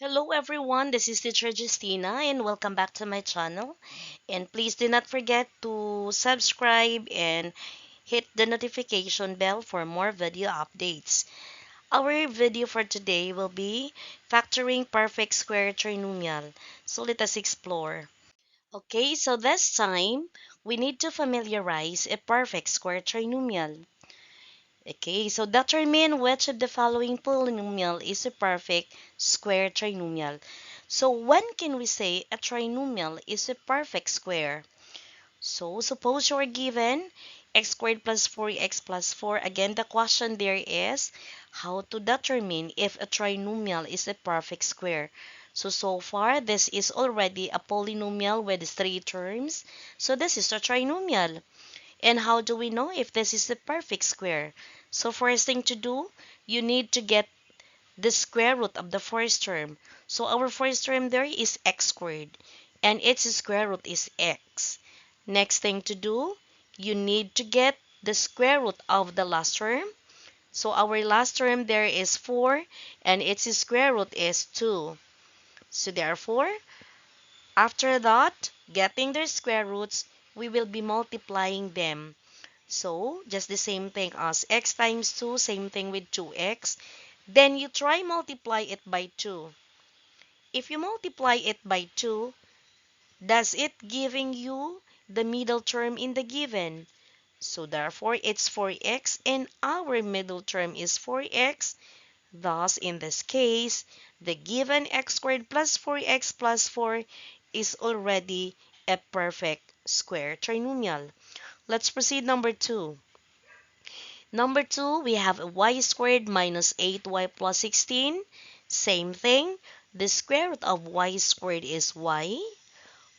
Hello everyone, this is teacher Justina and welcome back to my channel. And please do not forget to subscribe and hit the notification bell for more video updates. Our video for today will be factoring perfect square trinomial. So let us explore. Okay, so this time we need to familiarize a perfect square trinomial. Okay, so determine which of the following polynomial is a perfect square trinomial. So when can we say a trinomial is a perfect square? So suppose you are given x squared plus 4x plus 4. Again, the question there is how to determine if a trinomial is a perfect square. So far, this is already a polynomial with three terms. So this is a trinomial. And how do we know if this is a perfect square? So first thing to do, you need to get the square root of the first term. So our first term there is x squared and its square root is x. Next thing to do, you need to get the square root of the last term. So our last term there is 4 and its square root is 2. So therefore, after that, getting their square roots, we will be multiplying them. So, just the same thing as x times 2, same thing with 2x. Then you try multiply it by 2. If you multiply it by 2, does it giving you the middle term in the given? So therefore, it's 4x and our middle term is 4x. Thus, in this case, the given x squared plus 4x plus 4 is already a perfect square trinomial. Let's proceed number 2. Number 2, we have a y squared minus 8y plus 16. Same thing. The square root of y squared is y,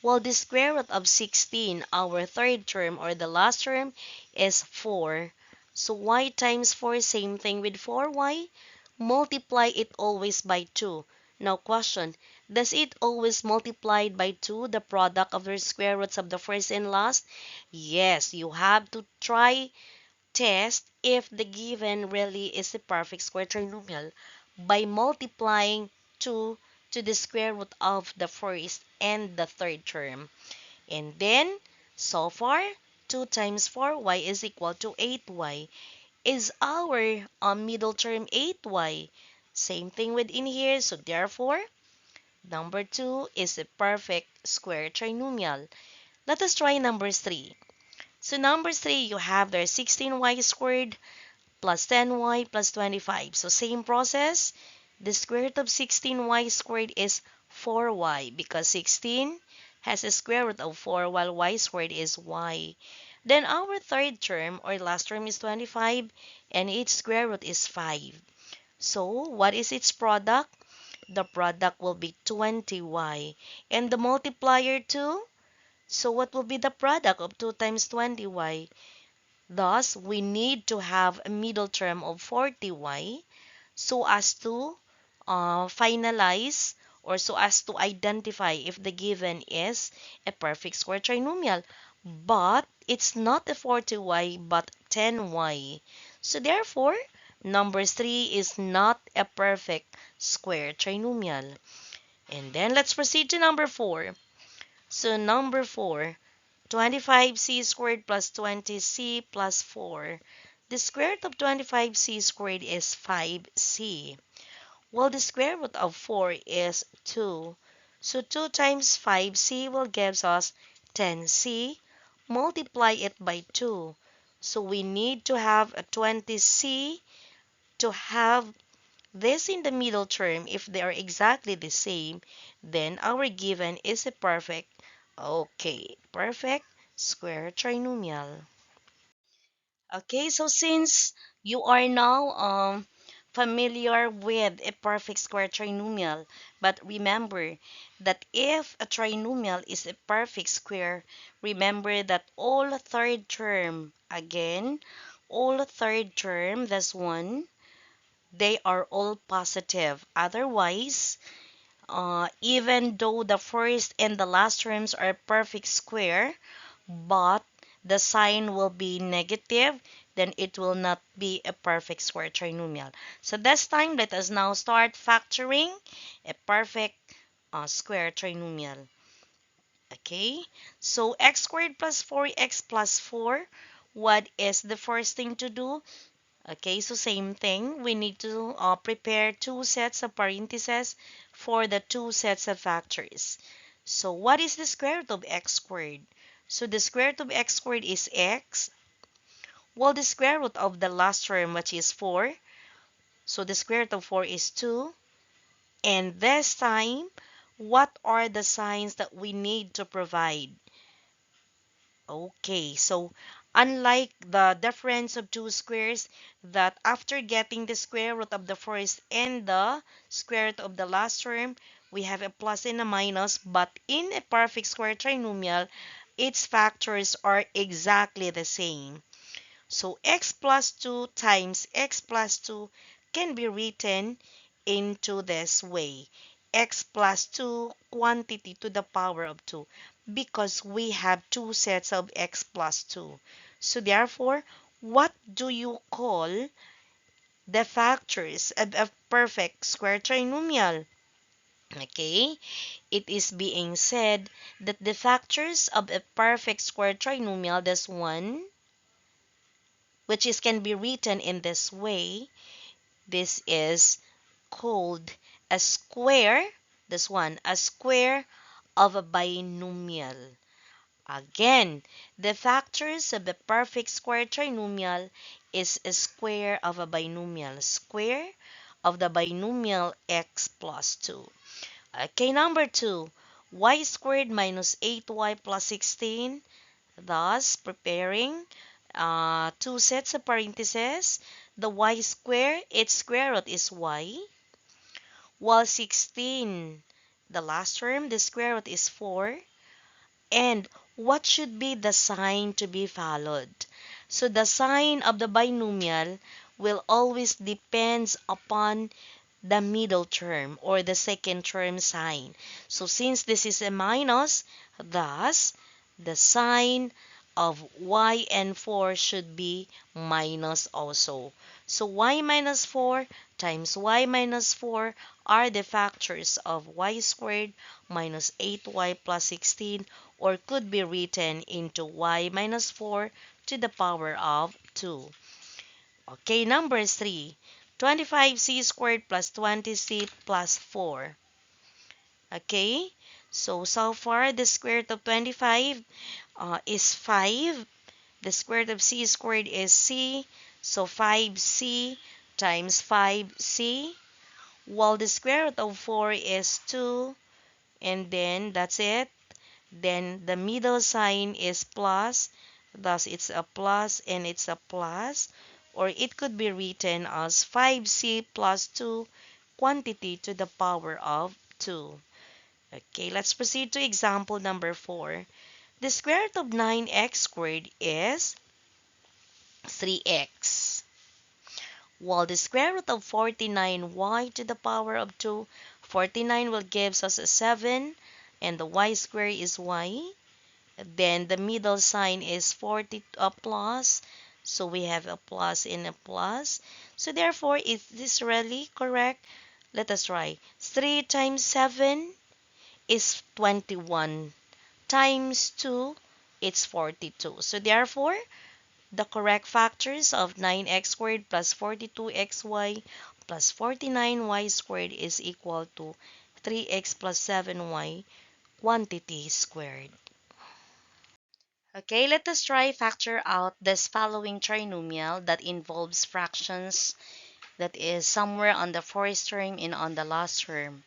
while the square root of 16, our third term or the last term, is 4. So y times 4, same thing with 4y. Multiply it always by 2. Now question, does it always multiply by 2, the product of the square roots of the first and last? Yes, you have to try test if the given really is a perfect square trinomial by multiplying 2 to the square root of the first and the third term. And then, so far, 2 times 4y is equal to 8y. Is our middle term 8y? Same thing within here, so therefore, number 2 is a perfect square trinomial. Let us try number 3. So number 3, you have there 16y squared plus 10y plus 25. So same process. The square root of 16y squared is 4y because 16 has a square root of 4 while y squared is y. Then our third term or last term is 25 and its square root is 5. So what is its product? The product will be 20y. And the multiplier too? So what will be the product of 2 times 20y? Thus, we need to have a middle term of 40y so as to finalize or so as to identify if the given is a perfect square trinomial. But it's not a 40y but 10y. So therefore, number 3 is not a perfect square trinomial. And then let's proceed to number 4. So number 4, 25c squared plus 20c plus 4. The square root of 25c squared is 5c, while the square root of 4 is 2. So 2 times 5c will give us 10c. Multiply it by 2. So we need to have a 20c to have this in the middle term. If they are exactly the same, then our given is a perfect square trinomial. Okay, so since you are now familiar with a perfect square trinomial, but remember that if a trinomial is a perfect square, remember that all third term, again, all third term, that's one, they are all positive. Otherwise, even though the first and the last terms are perfect square, but the sign will be negative, then it will not be a perfect square trinomial. So this time, let us now start factoring a perfect square trinomial. Okay, so x squared plus 4x plus 4. What is the first thing to do? Okay, so same thing. We need to prepare two sets of parentheses for the two sets of factors. So what is the square root of x squared? So the square root of x squared is x. Well, the square root of the last term, which is 4. So the square root of 4 is 2. And this time, what are the signs that we need to provide? Okay, so unlike the difference of two squares, that after getting the square root of the first and the square root of the last term, we have a plus and a minus, but in a perfect square trinomial, its factors are exactly the same. So x plus 2 times x plus 2 can be written into this way. X plus 2 quantity to the power of 2 because we have two sets of x plus 2. So therefore, what do you call the factors of a perfect square trinomial? Okay, it is being said that the factors of a perfect square trinomial, this one, which is can be written in this way. This is called a square. This one, a square of a binomial. Again, the factors of a perfect square trinomial is a square of a binomial. Square of the binomial x plus 2. Okay, number 2, y squared minus 8y plus 16. Thus, preparing two sets of parentheses. The y square, its square root is y, while 16, the last term, the square root is 4. And what should be the sign to be followed? So the sign of the binomial will always depends upon the middle term or the second term sign. So since this is a minus, thus the sign of y and 4 should be minus also. So y minus 4 times y minus 4 are the factors of y squared minus 8y plus 16, or could be written into y minus 4 to the power of 2. Okay, number 3. 25c squared plus 20c plus 4. Okay, so far the square root of 25 is 5. The square root of c squared is c. So 5c times 5c. While the square root of 4 is 2. And then that's it. Then the middle sign is plus. Thus it's a plus and it's a plus. Or it could be written as 5c plus 2 quantity to the power of 2. Okay, let's proceed to example number 4. The square root of 9x squared is 3x. While the square root of 49y to the power of 2, 49 will gives us a 7, and the y square is y. Then the middle sign is 40 plus, so we have a plus and a plus. So therefore, is this really correct? Let us try. 3 times 7 is 21. Times 2, it's 42. So therefore, the correct factors of 9x squared plus 42xy plus 49y squared is equal to 3x plus 7y quantity squared. Okay, let us try factor out this following trinomial that involves fractions that is somewhere on the first term and on the last term.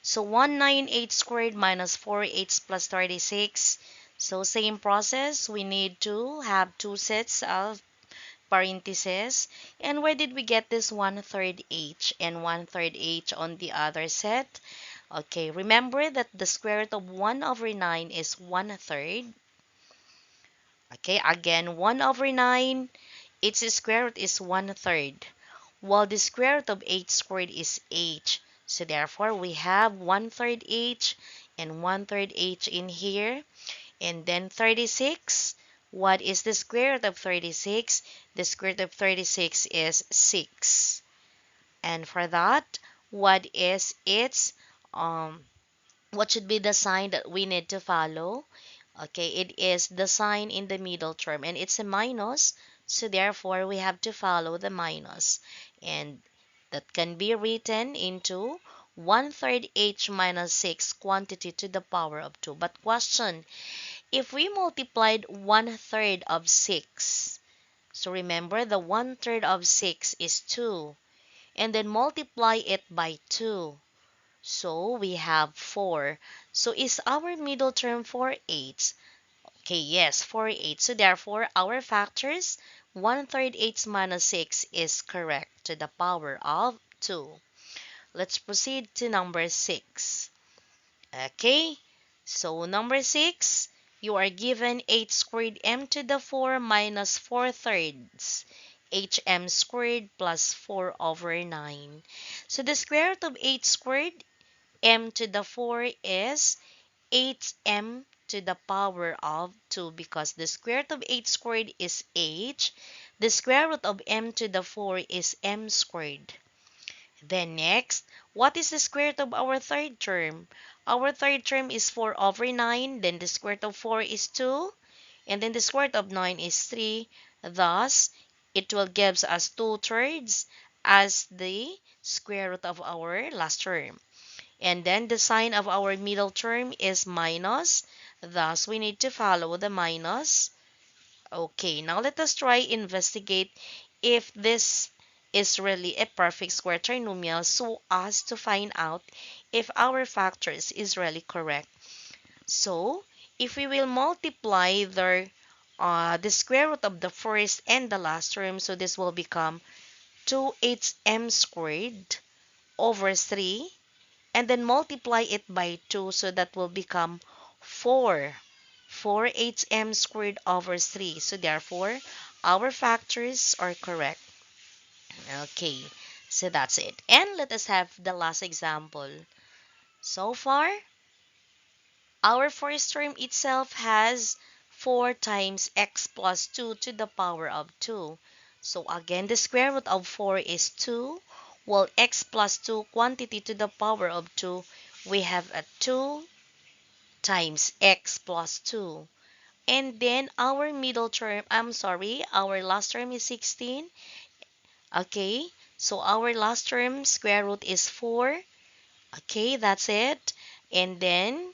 So 198 squared minus 4h plus 36. So same process, we need to have two sets of parentheses. And where did we get this 1/3 h and 1/3 h on the other set? Okay, remember that the square root of 1 over 9 is 1/3. Okay, again, 1 over 9, its square root is 1/3, while the square root of 8 squared is h. So therefore, we have 1/3 h and 1/3 h in here. And then 36, What is the square root of 36? The square root of 36 is 6. And for that, what is its what should be the sign that we need to follow? Okay, it is the sign in the middle term and it's a minus, so therefore we have to follow the minus. And that can be written into 1/3 h minus 6 quantity to the power of 2. But question, if we multiplied 1/3 of 6, so remember the 1/3 of 6 is 2, and then multiply it by 2. So we have 4. So is our middle term 4 eighths? Okay, yes, 4 eighths. So therefore, our factors, 1/3 eighths minus 6 is correct to the power of 2. Let's proceed to number 6. Okay, so number 6, you are given 8 squared m to the 4 minus 4/3 hm squared plus 4 over 9. So the square root of 8 squared m to the 4 is 8m to the power of 2 because the square root of 8 squared is 8. The square root of m to the 4 is m squared. Then next, what is the square root of our third term? Our third term is 4 over 9. Then the square root of 4 is 2. And then the square root of 9 is 3. Thus, it will give us 2/3 as the square root of our last term. And then the sign of our middle term is minus. Thus, we need to follow the minus. Okay, now let us try investigate if this is really a perfect square trinomial so as to find out if our factors is really correct. So, if we will multiply the square root of the first and the last term, so this will become 2/8m squared over 3, and then multiply it by 2, so that will become 4. 4/8m squared over 3. So therefore, our factors are correct. Okay, so that's it. And let us have the last example. So far, our first term itself has 4 times x plus 2 to the power of 2. So again, the square root of 4 is 2. While x plus 2 quantity to the power of 2, we have a 2 times x plus 2. And then our middle term, our last term is 16. Okay, so our last term square root is 4. Okay, that's it. And then,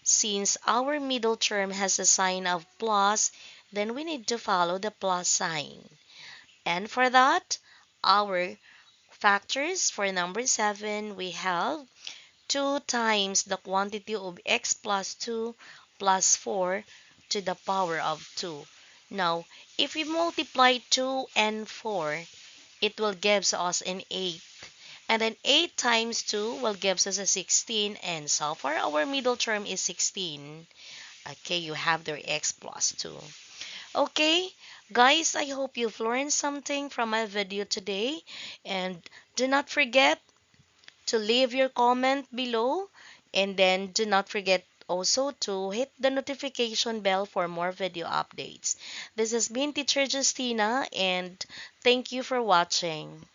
since our middle term has a sign of plus, then we need to follow the plus sign. And for that, our factors for number 7, we have 2 times the quantity of x plus 2 plus 4 to the power of 2. Now, if we multiply 2 and 4, it will give us an 8. And then 8 times 2 will give us a 16. And so far, our middle term is 16. Okay, you have their x plus 2. Okay, guys, I hope you've learned something from my video today. And do not forget to leave your comment below, and then do not forget also to hit the notification bell for more video updates. This has been Teacher Justina, and thank you for watching.